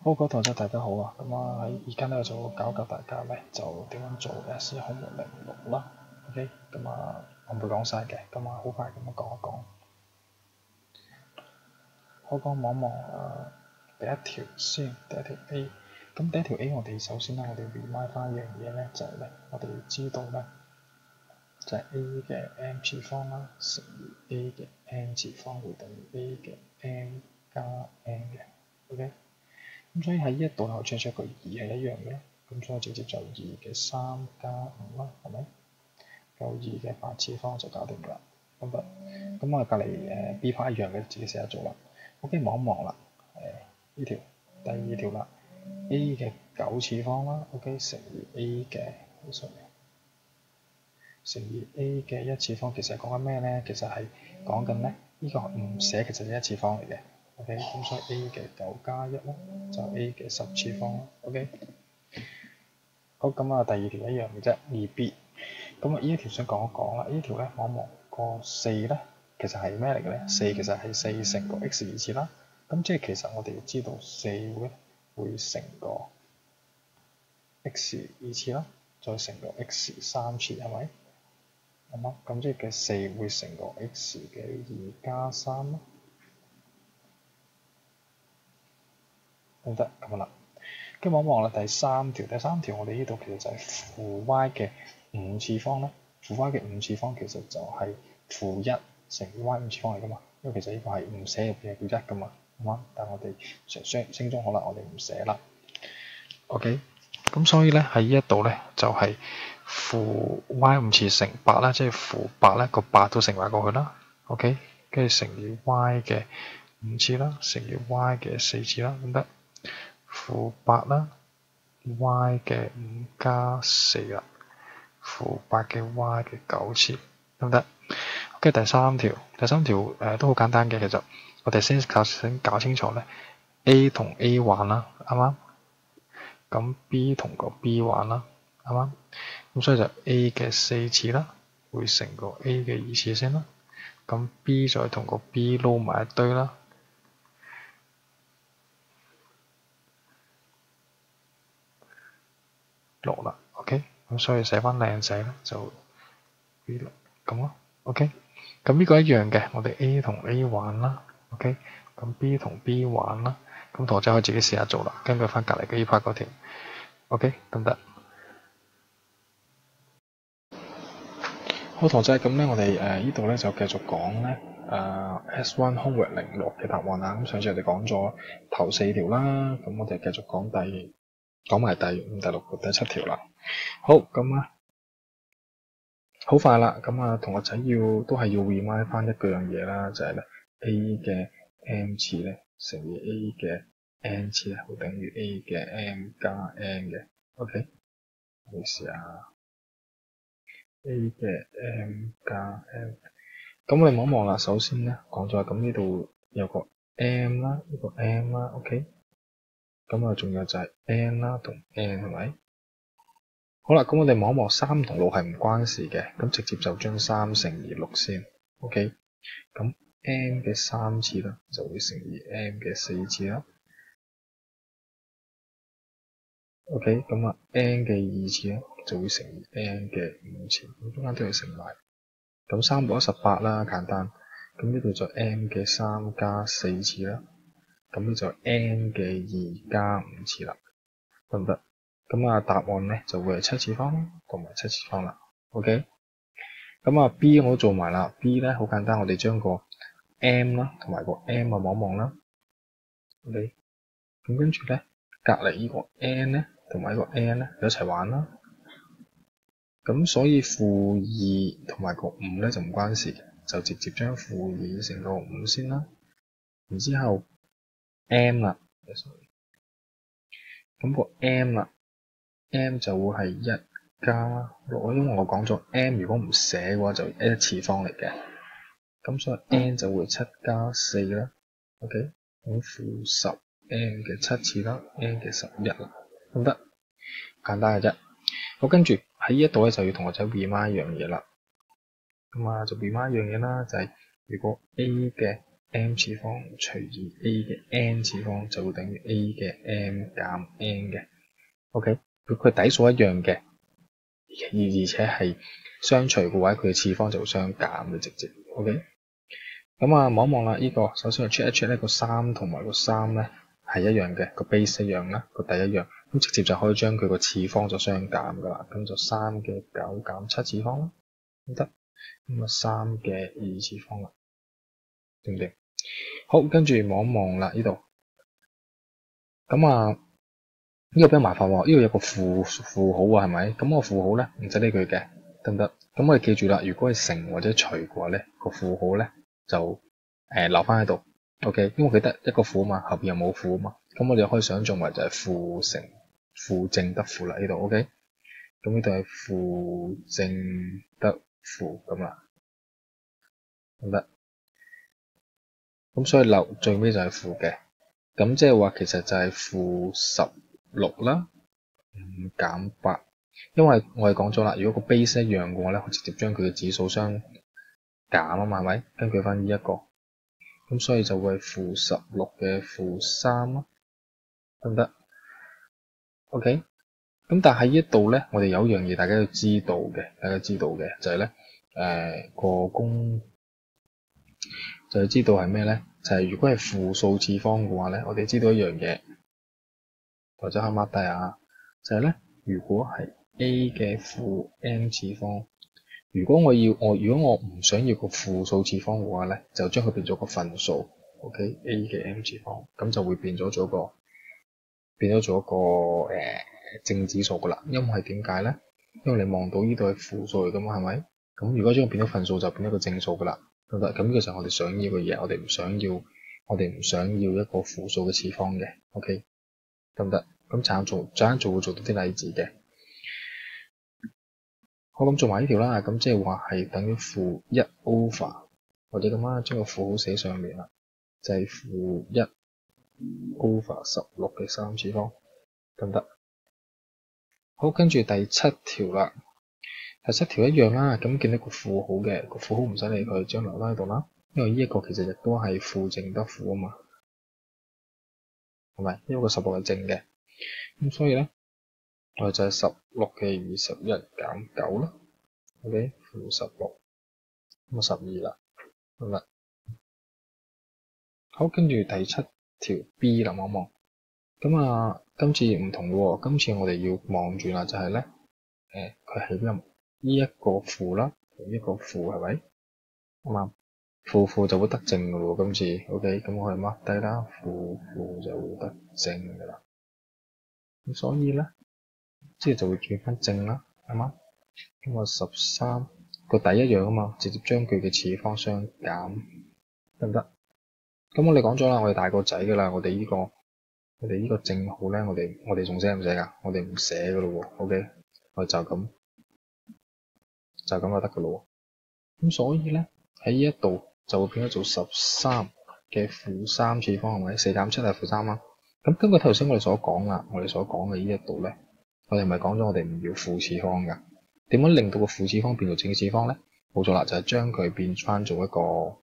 好，各位同學大家好啊！咁啊喺而家咧就教大家咧就點樣做 SE 項目06啦。OK，咁啊我唔會講晒嘅，咁啊好快咁樣講一講。我望一望第一條先，第一條 A。咁第一條 A 我哋首先咧，我哋 remind 翻一樣嘢咧，就係咧我哋要知道咧就係 A 嘅 m 次方啦，乘以 A 嘅 n 次方會等於 A 嘅 m 加 n 嘅。OK。咁所以喺呢一度咧，我 check 出個2係一樣嘅啦，咁所以直接就2嘅3加5啦，係咪？有2嘅8次方就搞掂㗎啦。咁啊隔離B part 一樣嘅，自己試下做啦。OK， 望一望啦，呢條第二條啦 ，A 嘅9次方啦 ，OK 乘以 A 嘅乘以 A 嘅1次方，其實係講緊咩咧？其實係講緊咧，呢個唔寫其實係1次方嚟嘅。OK， 咁所以 A 嘅9加1咧就 A 嘅10次方啦。OK， 好，咁啊第二條一樣嘅啫，2B。咁啊呢一條想講一講啦，呢條咧望一望個4咧，其實係咩嚟嘅咧？4其實係4乘個 x 2次啦。咁即係其實我哋要知道4會乘個 x 2次啦，再乘個 x 3次係咪？咁即係嘅4會乘個 x 嘅2加3啦，得咁啦。跟住望一望啦，第三條我哋呢度其實就係負 y 嘅5次方啦。負 y 嘅5次方其實就係負1乘以 y 5次方嚟噶嘛，因為其實呢個係唔寫入邊係叫1噶嘛，係嘛？但係我哋升中可能我哋唔寫啦。OK， 咁所以咧喺呢一度咧就係負 y 5次乘8啦，即係負8咧個8都乘埋過去啦。OK， 跟住乘以 y 嘅5次啦，乘以 y 嘅4次啦，咁得。負8啦 ，y 嘅5加4啦，負8嘅 y 嘅9次，得唔得？跟住第三條都好簡單嘅，其實我哋先搞清楚咧 ，A 同 A 環啦，啱啱？咁 B 同個 B 環啦，啱啱？咁所以就 A 嘅4次啦，會乘個 A 嘅2次先啦，咁 B 再同個 B 撈埋一堆啦。6啦 ，OK， 咁所以寫翻靚仔咧就 B6咁咯 ，OK， 咁呢個一樣嘅，我哋 A 同 A 玩啦 ，OK， 咁 B 同 B 玩啦，咁同學仔可以自己試下做啦，根據翻隔離嘅呢 part 嗰條 ，OK， 得唔得？好，同學仔咁咧，我哋呢度咧就繼續講咧S1 Homework 06嘅答案啦。咁上次我哋講咗頭4條啦，咁我哋繼續講埋第5、第6、第7條啦。好，咁啊，好快啦，咁啊，同學仔都係要 remind 翻一樣嘢啦，就係咧 A 嘅 m 次咧乘以 A 嘅 n 次咧會等於 A 嘅 m 加 n 嘅 ，OK， 唔好意思啊 ，A 嘅 m 加 n， 咁我哋望一望啦，首先咧講咗咁呢度有個 m 啦，呢個 m 啦 ，OK， 咁啊仲有就係 n 啦同 n 係咪？好啦，咁我哋望一望3同6係唔關事嘅，咁直接就將3乘以6先 ，OK， 咁 m 嘅3次啦，就會乘以 m 嘅4次啦 ，OK， 咁啊 n 嘅2次咧就會乘以 n 嘅5次，咁中間都要乘埋，咁3部18啦，簡單，咁呢度就 m 嘅3加4次啦，咁呢就 n 嘅2加5次啦，得唔得？咁啊，答案咧就會係7次方同埋7次方啦。OK， 咁啊 B 我都做埋啦。B 咧好簡單，我哋將個 M 啦同埋個 M 啊望一望啦。OK， 咁跟住咧隔離呢個 N 咧同埋呢個 N 咧一齊玩啦。咁所以-2同埋個5咧就唔關事，就直接將-2乘個5先啦。然之後 M 啦，咁個 M 啦。M 就會係1加6，因為我講咗 M 如果唔寫嘅話就1次方嚟嘅，咁所以 N 就會7加4啦 ，OK， 咁負10 N 嘅7次啦 ，N 嘅11啦，得唔得？簡單嘅啫。好，跟住喺呢一度咧就要同學仔 remind 一樣嘢啦，咁啊就 remind 一樣嘢啦，就係如果 A 嘅 m 次方除以 a 嘅 n 次方就會等於 a 嘅 m 減 n 嘅。OK， 佢底數一樣嘅，而且係相除嘅話，佢嘅次方就會相減嘅直接。OK， 咁啊望一望啦，呢個首先去 check 一 check 呢個3同埋個3咧係一樣嘅，個 base 一樣啦，個底一樣，咁直接就可以將佢個次方就相減噶啦，咁就3嘅9減7次方啦，得，咁啊3嘅2次方啦，對唔對？好，跟住望一望啦呢度，咁啊呢個比較麻煩喎，呢度有個負號啊，係咪？咁個負號咧唔使理佢嘅，得唔得？咁我哋記住啦，如果係乘或者除嘅話咧，個負號咧就留翻喺度 ，OK， 因為佢得一個負啊嘛，後邊又冇負啊嘛，咁我哋可以想象為就係負乘負正得負啦呢度 ，OK， 咁呢度係負正得負咁啦，得唔得？咁所以最尾就係負嘅，咁即係話其實就係負16啦，5減8，因為我哋講咗啦，如果個 base 一樣嘅話咧，可以直接將佢嘅指數相減啊嘛，係咪？根據翻呢一個，咁所以就會係負16嘅負3咯，得唔得 ？OK， 咁但係喺呢度咧，我哋有一樣嘢大家要知道嘅，就係咧個公就係知道係咩咧？就係如果係負數次方嘅話咧，我哋知道一樣嘢，或者可以 mark 低啊，就係咧，如果係 a 嘅負 m 次方，如果我唔想要個負數次方嘅話咧，就將佢變咗個分數 ，OK，a 嘅 m 次方，咁就會變咗做個正指數噶啦。因為點解咧？因為你望到呢度係負數嚟噶嘛，係咪？咁如果將佢變咗分數，就變咗個正數噶啦，得唔得？咁呢個就係我哋想要嘅嘢，我哋唔想要一個負數嘅次方嘅 ，OK， 得唔得？咁陣間做會做到啲例子嘅。好，咁做埋呢條啦，咁即係話係等於負1 over， 或者咁啦，將個負號寫上面啦，就係負1 over 16嘅3次方，得唔得？好，跟住第7條啦，第7條一樣啦，咁見到個負號嘅，個負號唔使理佢，將留翻喺度啦，因為呢一個其實亦都係負正得負啊嘛，係咪？因為個16係正嘅，咁所以咧，我哋就係16嘅21減9啦 ，OK， 負16，咁啊12啦，得唔得？好，跟住第7條 B 啦，望一望，咁啊，今次唔同喎，今次我哋要望住啦，就係咧，佢係呢一個負啦，同一個負係咪？啱嘛？負就會得正嘅喎，今次 OK， 咁我係 mark 低啦，負就會得正嘅啦。咁所以咧，即係就會轉翻正啦，係嘛？咁啊13個底一樣啊嘛，直接將佢嘅次方相減，得唔得？咁我哋講咗啦，我哋大個仔嘅啦，我哋呢個正號咧，我哋仲寫唔寫㗎？我哋唔寫㗎咯喎 ，OK， 我哋就咁就得㗎咯喎。咁所以咧，喺呢一度就會變咗做13嘅負3次方，係咪？4減7係負3啦。咁根據頭先我哋所講啦，我哋所講嘅呢一度咧，我哋咪講咗我哋唔要負次方㗎。點樣令到個負次方變做正次方咧？冇錯啦，就係將佢變翻做一個，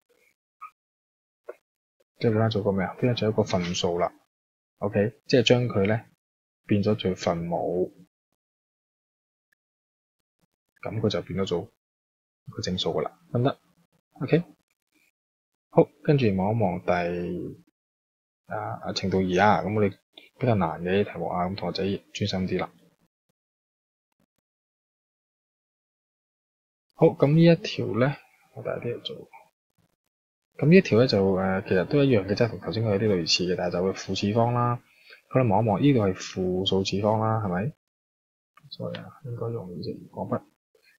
即係變翻做個咩啊？變咗做一個分數啦。OK， 即係將佢咧變咗做分母，咁佢就變咗做一個正數噶啦，得唔得 ？OK， 好，跟住望一望第程度2啊，咁我哋比較難嘅啲題目啊，咁同學仔專心啲啦。好，咁呢一條咧，我大啲嚟做。咁呢一條咧就其實都一樣嘅，即係同頭先佢有啲類似嘅，但係就會負次方啦。咁你望一望，呢度係負數次方啦，係咪？所以應該用呢隻鋼筆。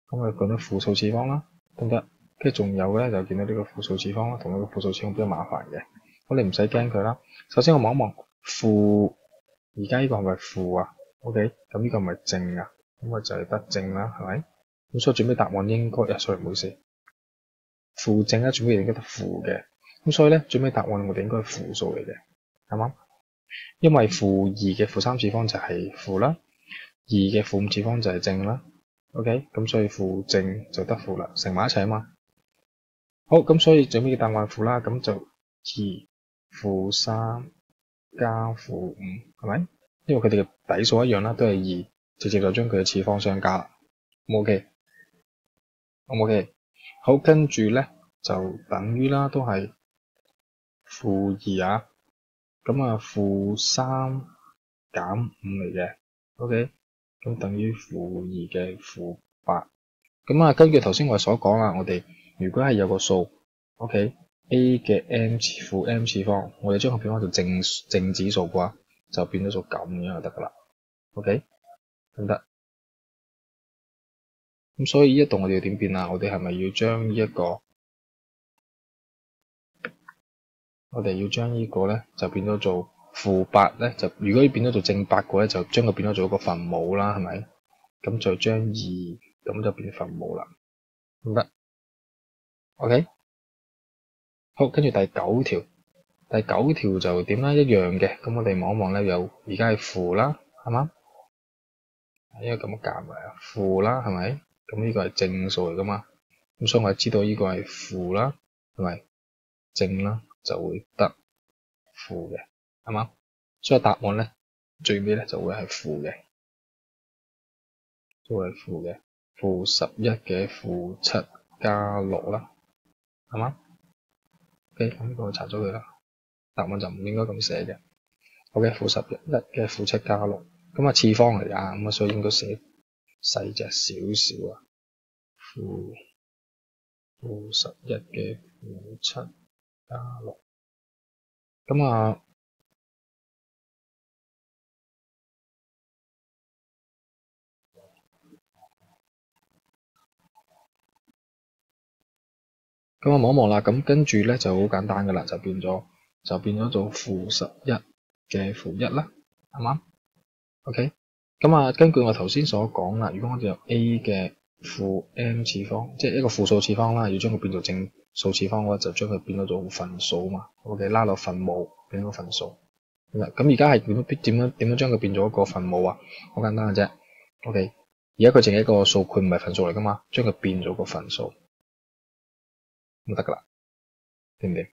咁我哋見到負數次方啦，得唔得？跟住仲有咧，就見到呢個負數次方啦，同一個負數次方比較麻煩嘅。我哋唔使驚佢啦。首先我望一望負，而家呢個係咪負啊 ？OK， 咁呢個係咪正啊？咁咪就係得正啦，係咪？咁所以最尾答案應該sorry，唔好意思，負正咧，最尾應該得負嘅。咁所以咧，最尾答案我哋應該係負數嚟嘅，係嘛？因為負2嘅負3次方就係負啦，2嘅負5次方就係正啦。OK， 咁所以負正就得負啦，乘埋一齊啊嘛。好，咁所以最尾嘅答案係負啦，咁就2-3加-5，係咪？因為佢哋嘅底數一樣啦，都係2，直接就將佢嘅次方相加啦。OK，好，跟住咧就等於啦，都係-2啊。咁啊-3減5嚟嘅。OK，咁等於-2嘅-8。咁啊，根據頭先我哋所講啦，我哋如果係有個數 ，OK，a 嘅 負 m 次方，我哋將佢變翻做正指數嘅話，就變咗做咁樣就得噶啦。OK， 得唔得？咁所以呢一度我哋要點變啊？我哋係咪要將呢一個？我哋要將呢個咧就變咗做-8咧，就如果要變咗做正8嘅咧，就將佢變咗做一個分母啦，係咪？咁就將2咁就變分母啦，得唔得 ？OK， 好，跟住第9條，第9條就點啦？一樣嘅，咁我哋望一望咧，有而家係負啦，係嘛？應該咁夾埋啊，負啦，係咪？咁呢個係正數嚟噶嘛？咁所以我知道呢個係負啦，係咪？正啦就會得負嘅，係嘛？所以答案咧最尾咧就會係負嘅，都係負嘅，-11嘅-7加6啦，係嘛？OK，咁呢個查咗佢啦，答案就唔應該咁寫嘅。OK，-11嘅-7加6，咁啊次方嚟㗎，咁啊所以應該寫細隻少少啊，-11嘅-7加6，咁啊望一望啦，咁跟住咧就好簡單㗎啦，就變咗做-11嘅-1啦，係嘛 ？OK， 咁啊根據我頭先所講啦，如果我哋有 a 嘅負 m 次方，即係一個負數次方啦，要將佢變做正數次方嘅話，就將佢變咗做分數嘛。OK， 拉落分母變咗分數。咁而家係點樣將佢變咗一個分母啊？好簡單嘅啫。OK， 而家佢淨係一個數，佢唔係分數嚟噶嘛，將佢變咗個分數咁得噶啦，掂唔掂？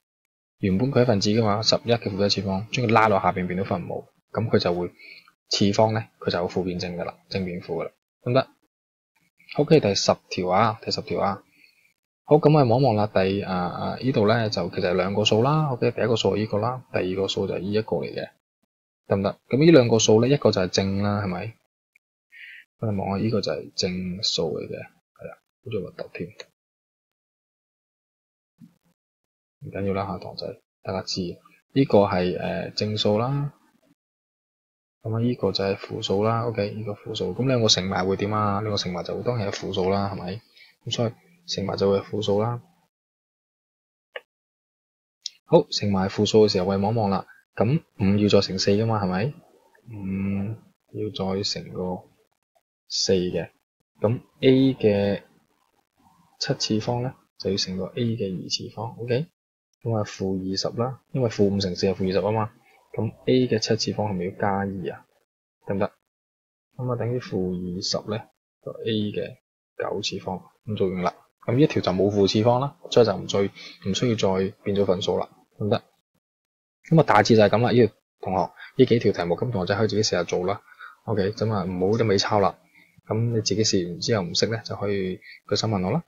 原本佢係分子噶嘛，11嘅負1次方，將佢拉落下邊變咗分母，咁佢就會次方咧，佢就會負變正噶啦，正變負噶啦，得唔得？OK， 第10條啊，好，咁我哋望一望啦，呢度咧就其實係兩個數啦。OK， 第一個數係呢個啦，第二個數就係呢一個嚟嘅，得唔得？咁呢兩個數咧，一個就係正啦，係咪？我哋望下呢個就係正數嚟嘅，係啊，好似核突添，唔緊要啦，下堂仔大家知，呢個係正數啦。咁啊，呢個就係負數啦。OK， 呢個負數，咁兩個乘埋會點啊？兩個乘埋就當然係負數啦，係咪？咁所以乘埋就會係負數啦。好，乘埋負數嘅時候，我哋望一望啦。咁5要再乘4噶嘛，係咪？5要再乘個4嘅。咁 a 嘅7次方咧，就要乘個 a 嘅2次方。OK， 咁啊-20啦，因為負5乘4係-20啊嘛。咁 a 嘅7次方係咪要加2啊？得唔得？咁啊等於-20咧，就 a 嘅9次方，咁做完啦。咁呢一條就冇負次方啦，所以就唔需要再變咗分數啦，得唔得？咁啊大致就係咁啦。呢個同學呢幾條題目，咁同學仔可以自己試下做啦。OK，咁啊唔好一味抄啦。咁你自己試完之後唔識咧，就可以舉手問我啦。